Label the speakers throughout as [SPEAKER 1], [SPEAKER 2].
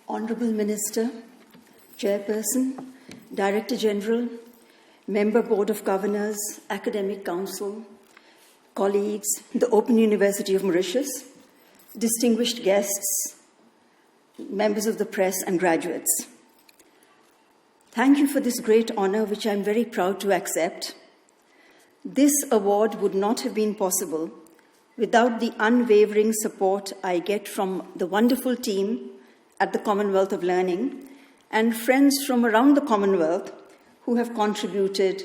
[SPEAKER 1] Honourable Minister, Chairperson, Director General, Member Board of Governors, Academic Council, colleagues, the Open University of Mauritius, distinguished guests, members of the press and graduates. Thank you for this great honour, which I'm very proud to accept. This award would not have been possible without the unwavering support I get from the wonderful team at the Commonwealth of Learning and friends from around the Commonwealth who have contributed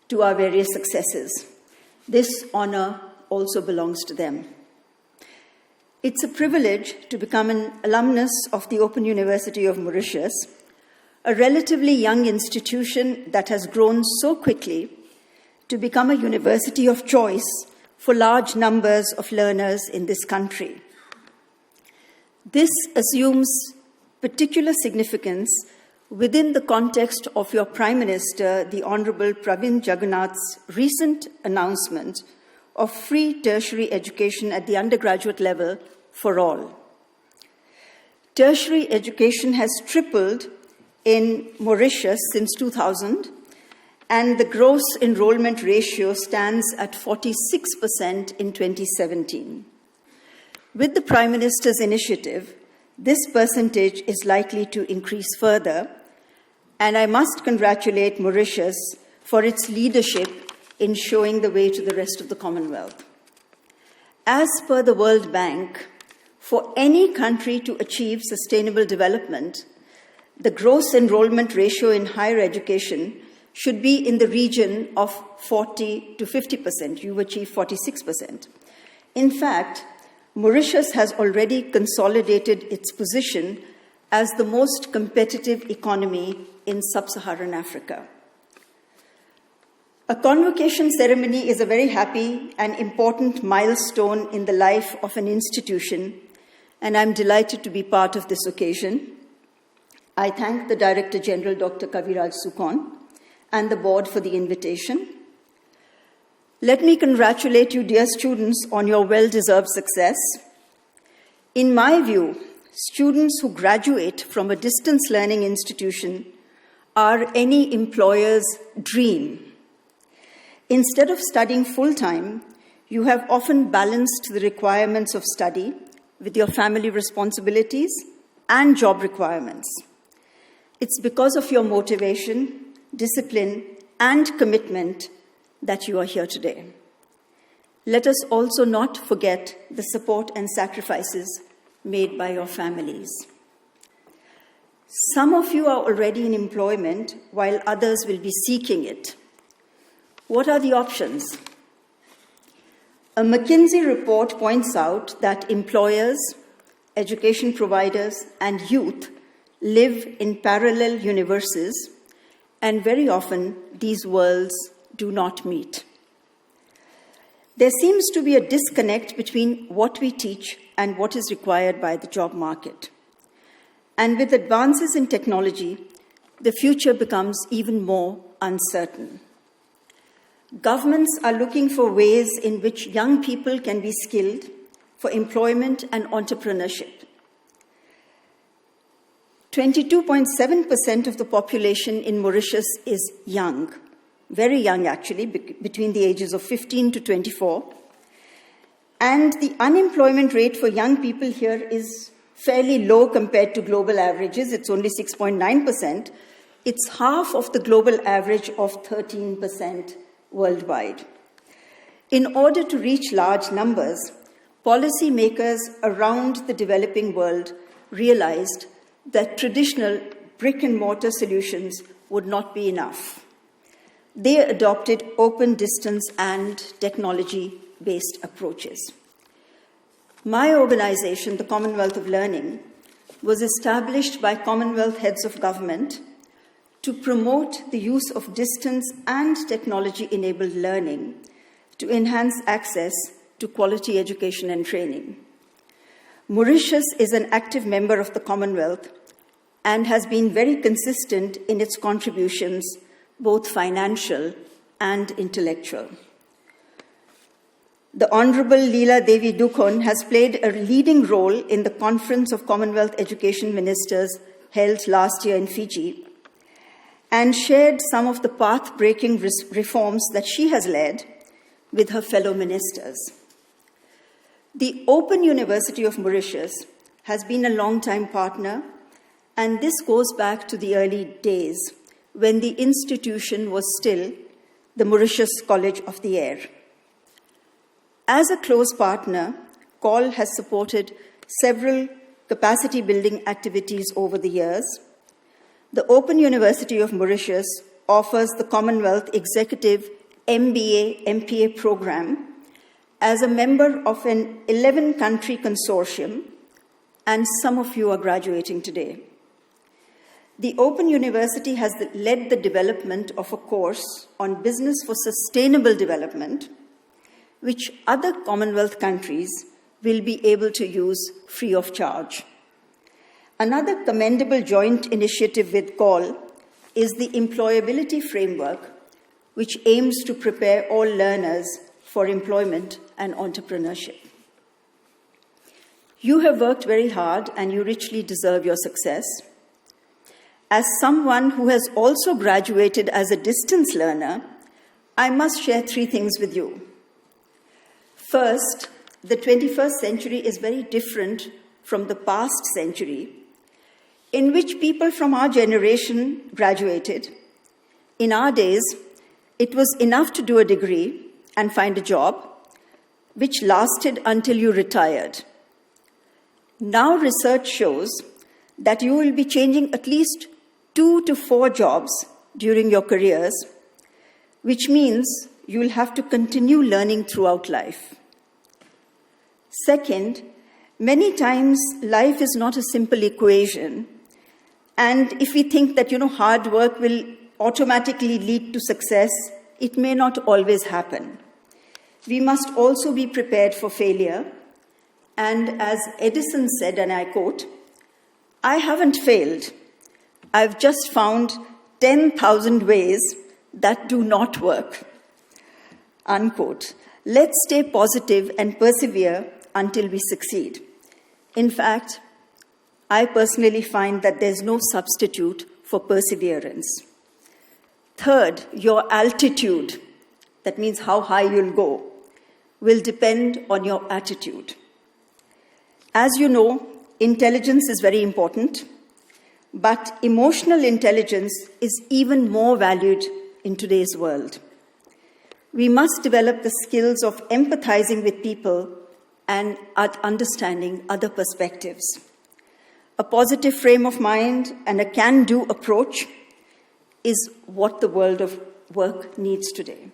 [SPEAKER 1] to our various successes. This honour also belongs to them. It's a privilege to become an alumnus of the Open University of Mauritius, a relatively young institution that has grown so quickly to become a university of choice for large numbers of learners in this country. This assumes particular significance within the context of your Prime Minister, the Honourable Pravind Jagannath's recent announcement of free tertiary education at the undergraduate level for all. Tertiary education has tripled in Mauritius since 2000, and the gross enrollment ratio stands at 46% in 2017. With the Prime Minister's initiative, this percentage is likely to increase further, and I must congratulate Mauritius for its leadership in showing the way to the rest of the Commonwealth. As per the World Bank, for any country to achieve sustainable development, the gross enrollment ratio in higher education should be in the region of 40 to 50%. You've achieved 46%. In fact, Mauritius has already consolidated its position as the most competitive economy in sub-Saharan Africa. A convocation ceremony is a very happy and important milestone in the life of an institution, and I'm delighted to be part of this occasion. I thank the Director General, Dr. Kaviraj Sukon, and the board for the invitation. Let me congratulate you, dear students, on your well-deserved success. In my view, students who graduate from a distance learning institution are any employer's dream. Instead of studying full-time, you have often balanced the requirements of study with your family responsibilities and job requirements. It's because of your motivation, discipline, and commitment that you are here today. Let us also not forget the support and sacrifices made by your families. Some of you are already in employment, while others will be seeking it. What are the options? A McKinsey report points out that employers, education providers, and youth live in parallel universes, and very often these worlds do not meet. There seems to be a disconnect between what we teach and what is required by the job market. And with advances in technology, the future becomes even more uncertain. Governments are looking for ways in which young people can be skilled for employment and entrepreneurship. 22.7% of the population in Mauritius is young, very young actually, between the ages of 15 to 24. And the unemployment rate for young people here is fairly low compared to global averages. It's only 6.9%. It's half of the global average of 13% worldwide. In order to reach large numbers, policymakers around the developing world realized that traditional brick-and-mortar solutions would not be enough. They adopted open distance and technology-based approaches. My organization, the Commonwealth of Learning, was established by Commonwealth heads of government to promote the use of distance and technology-enabled learning to enhance access to quality education and training. Mauritius is an active member of the Commonwealth and has been very consistent in its contributions, both financial and intellectual. the Honorable Leela Devi Dukon has played a leading role in the Conference of Commonwealth Education Ministers held last year in Fiji, and shared some of the path-breaking reforms that she has led with her fellow ministers. The Open University of Mauritius has been a long-time partner, and this goes back to the early days when the institution was still the Mauritius College of the Air. As a close partner, COL has supported several capacity-building activities over the years. The Open University of Mauritius offers the Commonwealth Executive MBA, MPA program as a member of an 11-country consortium, and some of you are graduating today. The Open University has led the development of a course on business for sustainable development, which other Commonwealth countries will be able to use free of charge. Another commendable joint initiative with COL is the Employability Framework, which aims to prepare all learners for employment and entrepreneurship. You have worked very hard and you richly deserve your success. As someone who has also graduated as a distance learner, I must share 3 things with you. First, the 21st century is very different from the past century, in which people from our generation graduated. In our days, it was enough to do a degree and find a job, which lasted until you retired. Now research shows that you will be changing at least 2 to 4 jobs during your careers, which means you will have to continue learning throughout life. Second, many times life is not a simple equation, and if we think that, hard work will automatically lead to success, it may not always happen. We must also be prepared for failure, and as Edison said, and I quote, "I haven't failed. I've just found 10,000 ways that do not work." Unquote. Let's stay positive and persevere until we succeed. In fact, I personally find that there's no substitute for perseverance. Third, your altitude, that means how high you'll go, will depend on your attitude. As you know, intelligence is very important, but emotional intelligence is even more valued in today's world. We must develop the skills of empathizing with people and understanding other perspectives. A positive frame of mind and a can-do approach is what the world of work needs today.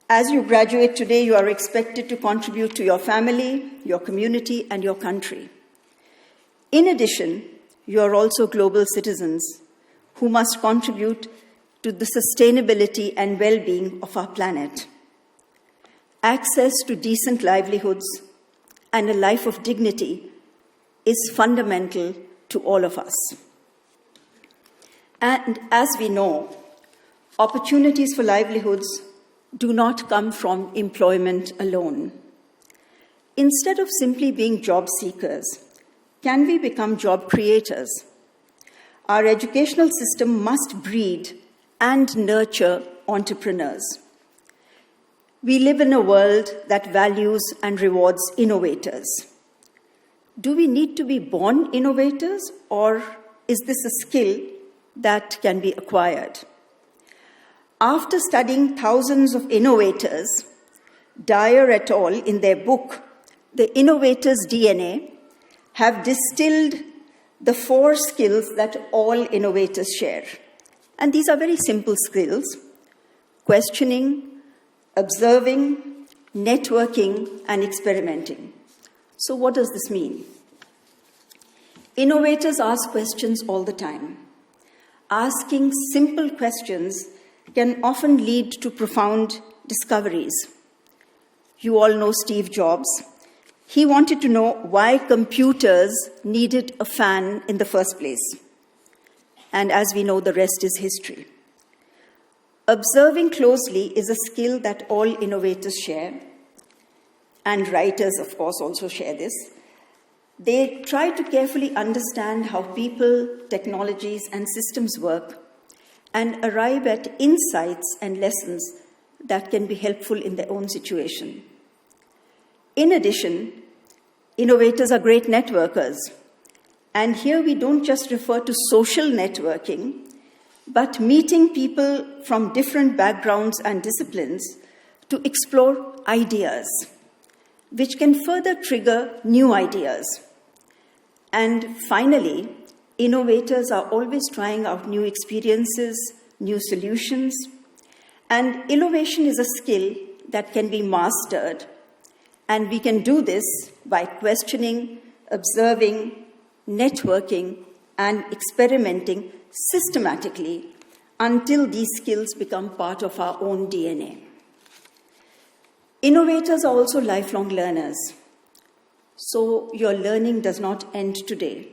[SPEAKER 1] As you graduate today, you are expected to contribute to your family, your community, and your country. In addition, you are also global citizens who must contribute to the sustainability and well-being of our planet. Access to decent livelihoods and a life of dignity is fundamental to all of us. And as we know, opportunities for livelihoods do not come from employment alone. Instead of simply being job seekers, can we become job creators? Our educational system must breed and nurture entrepreneurs. We live in a world that values and rewards innovators. Do we need to be born innovators, or is this a skill that can be acquired? After studying thousands of innovators, Dyer et al. In their book, The Innovator's DNA, have distilled the 4 skills that all innovators share. And these are very simple skills: questioning, observing, networking, and experimenting. So what does this mean? Innovators ask questions all the time. Asking simple questions can often lead to profound discoveries. You all know Steve Jobs. He wanted to know why computers needed a fan in the first place. And as we know, the rest is history. Observing closely is a skill that all innovators share, and writers, of course, also share this. They try to carefully understand how people, technologies, and systems work and arrive at insights and lessons that can be helpful in their own situation. In addition, innovators are great networkers. And here we don't just refer to social networking, but meeting people from different backgrounds and disciplines to explore ideas, which can further trigger new ideas. And finally, innovators are always trying out new experiences, new solutions, and innovation is a skill that can be mastered. And we can do this by questioning, observing, networking, and experimenting systematically until these skills become part of our own DNA. Innovators are also lifelong learners. So your learning does not end today.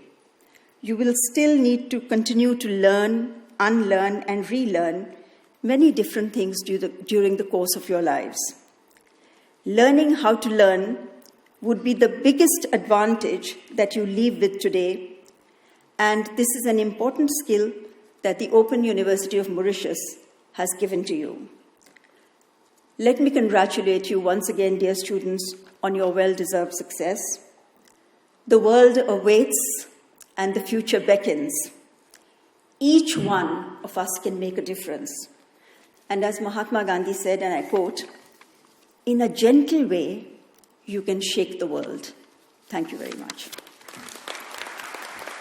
[SPEAKER 1] You will still need to continue to learn, unlearn, and relearn many different things during the course of your lives. Learning how to learn would be the biggest advantage that you leave with today, and this is an important skill that the Open University of Mauritius has given to you. Let me congratulate you once again, dear students, on your well-deserved success. The world awaits and the future beckons. Each one of us can make a difference. And as Mahatma Gandhi said, and I quote, "In a gentle way, you can shake the world." Thank you very much.